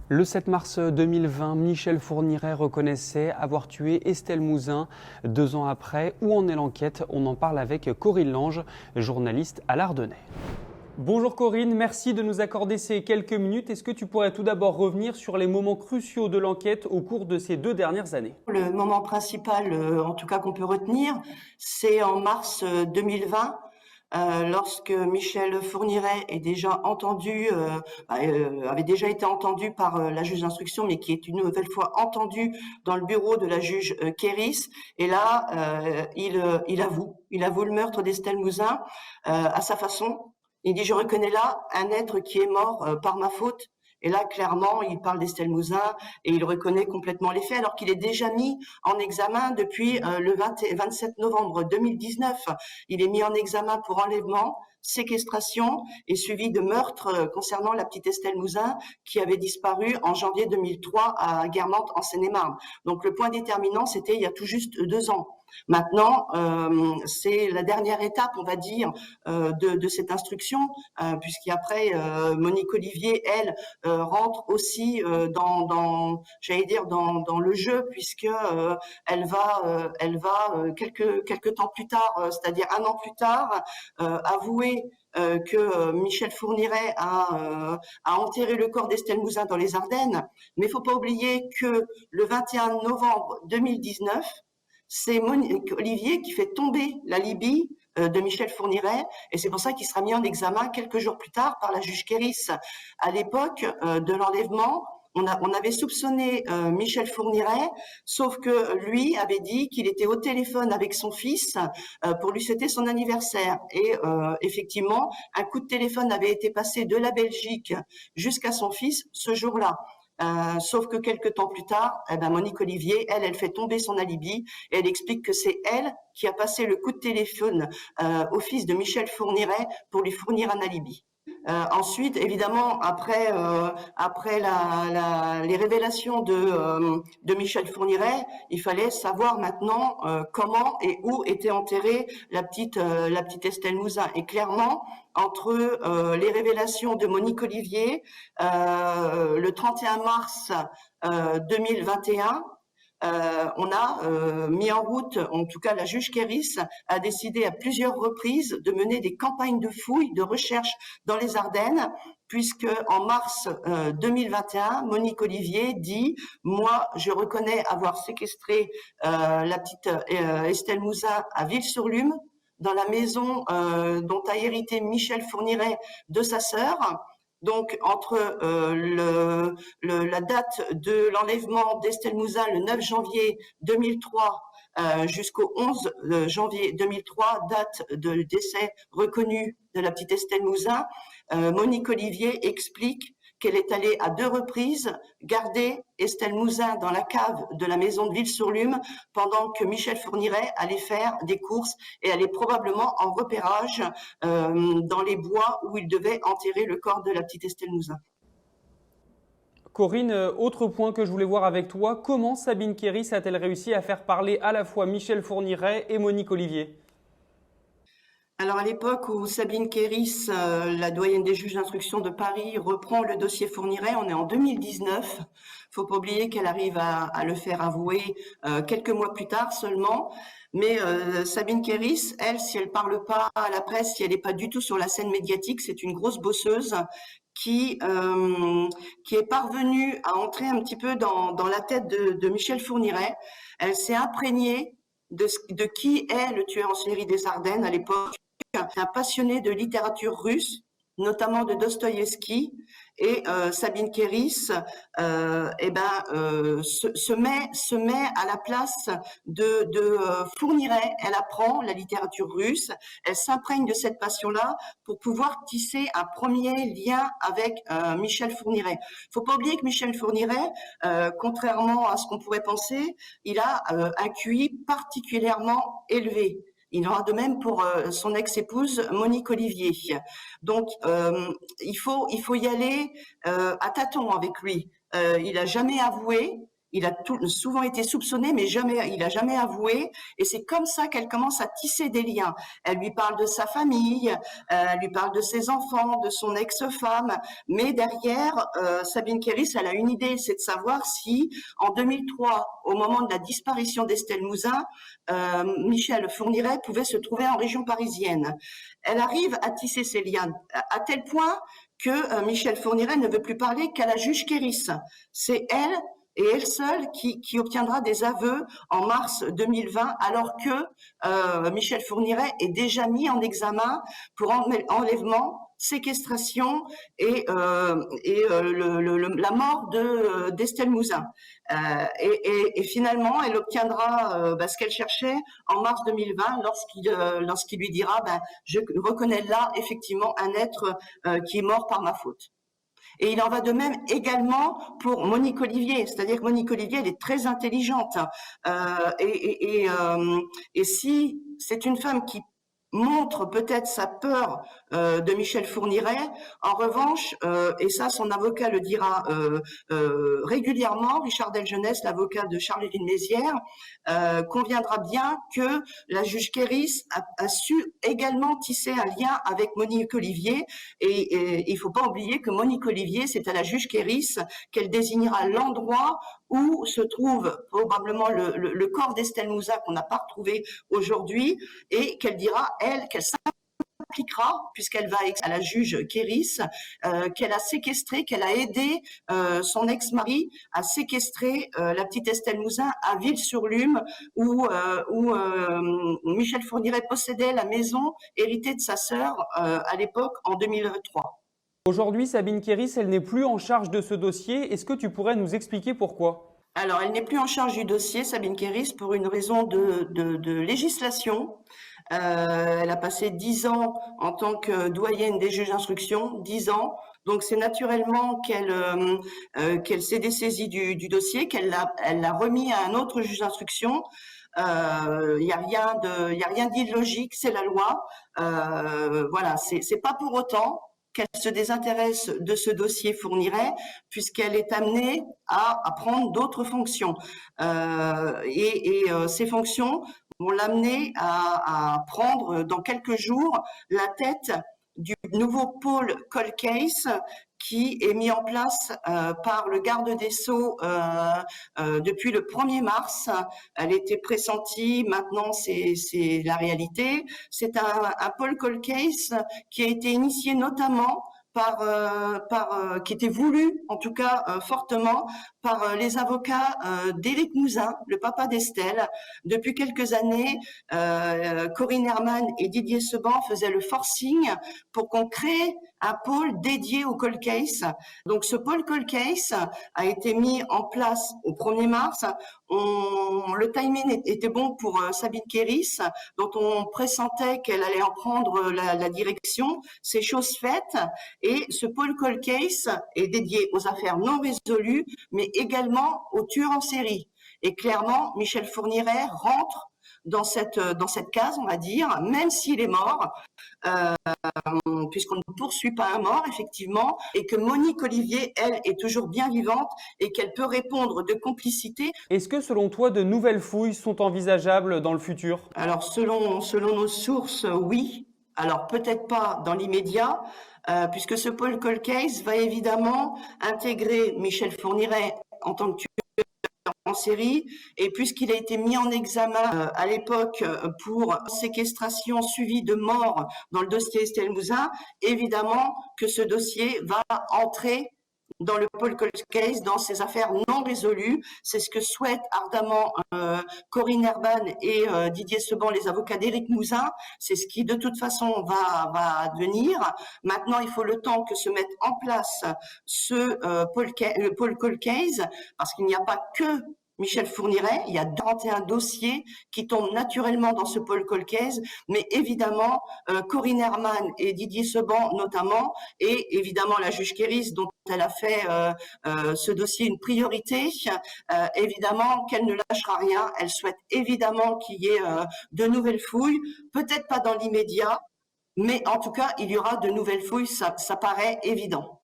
Le 7 mars 2020, Michel Fourniret reconnaissait avoir tué Estelle Mouzin. 2 ans après, où en est l'enquête? On en parle avec Corinne Lange, journaliste à l'Ardennais. Bonjour Corinne, merci de nous accorder ces quelques minutes. Est-ce que tu pourrais tout d'abord revenir sur les moments cruciaux de l'enquête au cours de ces 2 dernières années? Le moment principal, en tout cas qu'on peut retenir, c'est en mars 2020, lorsque Michel Fourniret est déjà avait déjà été entendu par la juge d'instruction, mais qui est une nouvelle fois entendu dans le bureau de la juge Kéris. Et là, il avoue le meurtre d'Estelle Mouzin à sa façon. Il dit: je reconnais là un être qui est mort par ma faute. Et là, clairement, il parle d'Estelle Mouzin et il reconnaît complètement les faits, alors qu'il est déjà mis en examen depuis le 27 novembre 2019. Il est mis en examen pour enlèvement, séquestration et suivi de meurtre concernant la petite Estelle Mouzin qui avait disparu en janvier 2003 à Guermantes en Seine-et-Marne. Donc le point déterminant, c'était il y a tout juste 2 ans. Maintenant, c'est la dernière étape, on va dire, de cette instruction, puisqu'après, Monique Olivier, elle, rentre aussi j'allais dire, dans le jeu, puisque elle va quelques temps plus tard, c'est-à-dire 1 an plus tard, avouer que Michel Fourniret a enterré le corps d'Estelle Mouzin dans les Ardennes. Mais il ne faut pas oublier que le 21 novembre 2019, c'est Monique Olivier qui fait tomber l'alibi de Michel Fourniret, et c'est pour ça qu'il sera mis en examen quelques jours plus tard par la juge Kéris. À l'époque de l'enlèvement, on avait soupçonné Michel Fourniret, sauf que lui avait dit qu'il était au téléphone avec son fils pour lui souhaiter son anniversaire. Et effectivement, un coup de téléphone avait été passé de la Belgique jusqu'à son fils ce jour-là. Sauf que quelques temps plus tard, Monique Olivier, elle fait tomber son alibi et elle explique que c'est elle qui a passé le coup de téléphone au fils de Michel Fourniret pour lui fournir un alibi. Ensuite, évidemment, après les révélations de Michel Fourniret, il fallait savoir maintenant comment et où était enterrée la petite Estelle Mouzin. Et clairement, entre les révélations de Monique Olivier, le 31 mars 2021, on a mis en route, en tout cas la juge Kéris a décidé à plusieurs reprises de mener des campagnes de fouilles, de recherche dans les Ardennes, puisque en mars 2021, Monique Olivier dit: moi, je reconnais avoir séquestré la petite Estelle Mouzin à Ville-sur-Lume, dans la maison dont a hérité Michel Fourniret de sa sœur. Donc, entre la date de l'enlèvement d'Estelle Mouzin, le 9 janvier 2003, jusqu'au 11 janvier 2003, date de décès reconnu de la petite Estelle Mouzin, Monique Olivier explique qu'elle est allée à 2 reprises garder Estelle Mouzin dans la cave de la maison de Ville-sur-Lume pendant que Michel Fourniret allait faire des courses et allait probablement en repérage dans les bois où il devait enterrer le corps de la petite Estelle Mouzin. Corinne, autre point que je voulais voir avec toi, comment Sabine Kéris a-t-elle réussi à faire parler à la fois Michel Fourniret et Monique Olivier? Alors à l'époque où Sabine Kéris, la doyenne des juges d'instruction de Paris, reprend le dossier Fourniret, on est en 2019. Faut pas oublier qu'elle arrive à le faire avouer quelques mois plus tard seulement. Mais Sabine Kéris, elle, si elle parle pas à la presse, si elle n'est pas du tout sur la scène médiatique, c'est une grosse bosseuse qui est parvenue à entrer un petit peu dans la tête de Michel Fourniret. Elle s'est imprégnée de qui est le tueur en série des Ardennes à l'époque. Un passionné de littérature russe, notamment de Dostoïevski, et Sabine Kéris se met à la place de Fourniret. Elle apprend la littérature russe, elle s'imprègne de cette passion-là pour pouvoir tisser un premier lien avec Michel Fourniret. Faut pas oublier que Michel Fourniret, contrairement à ce qu'on pourrait penser, il a un QI particulièrement élevé. Il en va de même pour son ex-épouse Monique Olivier. Donc, il faut y aller à tâtons avec lui. Il a jamais avoué, Il a souvent été soupçonné, mais il a jamais avoué. Et c'est comme ça qu'elle commence à tisser des liens. Elle lui parle de sa famille, elle lui parle de ses enfants, de son ex-femme. Mais derrière, Sabine Kéris, elle a une idée, c'est de savoir si, en 2003, au moment de la disparition d'Estelle Mouzin, Michel Fourniret pouvait se trouver en région parisienne. Elle arrive à tisser ces liens à tel point que Michel Fourniret ne veut plus parler qu'à la juge Kéris. C'est elle et elle seule qui obtiendra des aveux en mars 2020, alors que Michel Fourniret est déjà mis en examen pour enlèvement, séquestration et la mort d'Estelle Mouzin. Et finalement, elle obtiendra ce qu'elle cherchait en mars 2020 lorsqu'il lui dira je reconnais là effectivement un être qui est mort par ma faute. Et il en va de même également pour Monique Olivier, c'est-à-dire que Monique Olivier, elle est très intelligente. Et si c'est une femme qui montre peut-être sa peur de Michel Fourniret, en revanche, et ça son avocat le dira régulièrement, Richard Delgenès, l'avocat de Charles-Éline Mézières, conviendra bien que la juge Kéris a su également tisser un lien avec Monique Olivier, et il faut pas oublier que Monique Olivier, c'est à la juge Kéris qu'elle désignera l'endroit où se trouve probablement le corps d'Estelle Mouzin qu'on n'a pas retrouvé aujourd'hui, et qu'elle dira, qu'elle s'impliquera, puisqu'elle va à la juge Kéris, qu'elle a séquestré, qu'elle a aidé son ex-mari à séquestrer la petite Estelle Mouzin à Ville-sur-Lume, où Michel Fourniret possédait la maison héritée de sa sœur à l'époque, en 2003. Aujourd'hui, Sabine Kéris, elle n'est plus en charge de ce dossier. Est-ce que tu pourrais nous expliquer pourquoi ? Alors, elle n'est plus en charge du dossier, Sabine Kéris, pour une raison de législation. Elle a passé 10 ans en tant que doyenne des juges d'instruction, 10 ans. Donc, c'est naturellement qu'elle s'est dessaisie du dossier, qu'elle l'a remis à un autre juge d'instruction. Il y a rien d'illogique, c'est la loi. Voilà, c'est pas pour autant qu'elle se désintéresse de ce dossier Fourniret, puisqu'elle est amenée à prendre d'autres fonctions. Ces fonctions vont l'amener à prendre dans quelques jours la tête du nouveau pôle Cold Case qui est mis en place par le garde des Sceaux depuis le 1er mars. Elle était pressentie, maintenant c'est la réalité. C'est un pôle Cold Case qui a été initié notamment qui était voulu, en tout cas fortement, par les avocats d'Éric Mouzin, le papa d'Estelle. Depuis quelques années, Corinne Herman et Didier Seban faisaient le forcing pour qu'on crée un pôle dédié au cold case. Donc ce pôle cold case a été mis en place au 1er mars. Le timing était bon pour Sabine Kéris, dont on pressentait qu'elle allait en prendre la direction. C'est chose faite. Et ce pôle cold case est dédié aux affaires non résolues, mais également aux tueurs en série. Et clairement, Michel Fourniret rentre dans cette case, on va dire, même s'il est mort, puisqu'on ne poursuit pas un mort, effectivement, et que Monique Olivier, elle, est toujours bien vivante et qu'elle peut répondre de complicité. Est-ce que, selon toi, de nouvelles fouilles sont envisageables dans le futur ? Alors, selon nos sources, oui. Alors, peut-être pas dans l'immédiat, puisque ce pôle cold case va évidemment intégrer Michel Fourniret en tant que tueur en série, et puisqu'il a été mis en examen à l'époque pour séquestration suivie de mort dans le dossier Estelle Mouzin, évidemment que ce dossier va entrer dans le pôle cold case, dans ces affaires non résolues. C'est ce que souhaitent ardemment Corinne Herban et Didier Seban, les avocats d'Éric Mouzin. C'est ce qui, de toute façon, va advenir. Maintenant, il faut le temps que se mette en place ce pôle cold case, parce qu'il n'y a pas que Michel Fourniret, il y a 41 dossiers qui tombent naturellement dans ce pôle cold case, mais évidemment Corinne Herman et Didier Seban notamment, et évidemment la juge Kéris dont elle a fait ce dossier une priorité, évidemment qu'elle ne lâchera rien, elle souhaite évidemment qu'il y ait de nouvelles fouilles, peut-être pas dans l'immédiat, mais en tout cas il y aura de nouvelles fouilles, ça paraît évident.